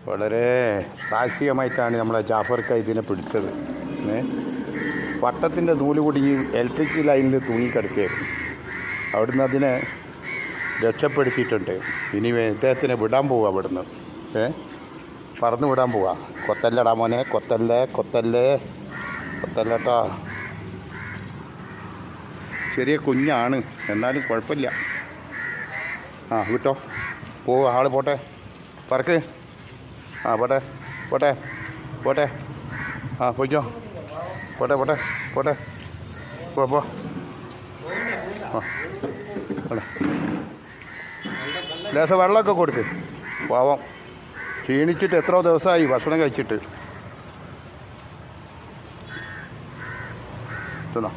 വളരെ സാഹസികമായിട്ടാണ് നമ്മളെ ജാഫർക്ക ഇതിനെ പിടിച്ചത്. വട്ടത്തിൻ്റെ നൂല് കുടുങ്ങി ഇലക്ട്രിക് ലൈനിൽ തൂങ്ങിക്കിടക്കുകയായിരുന്നു. അവിടുന്ന് അതിനെ രക്ഷപ്പെടുത്തിയിട്ടുണ്ട്. ഇനി ഇദ്ദേഹത്തിനെ വിടാൻ പോവുക അവിടുന്ന്, പറന്ന് വിടാൻ പോവുക. കൊത്തല്ലടാ മോനെ, കൊത്തല്ലേട്ടാ. ചെറിയ കുഞ്ഞാണ്, എന്നാലും കുഴപ്പമില്ല. വിട്ടോ, പോവുക, ആൾ പോട്ടെ, പറക്ക്. പോട്ടെ പോയിക്കോ, പോട്ടെ പോ. ലേശം വെള്ളമൊക്കെ കൊടുക്ക്. പാവം ക്ഷീണിച്ചിട്ട് എത്രയോ ദിവസമായി ഭക്ഷണം കഴിച്ചിട്ട്. തിന്നോ.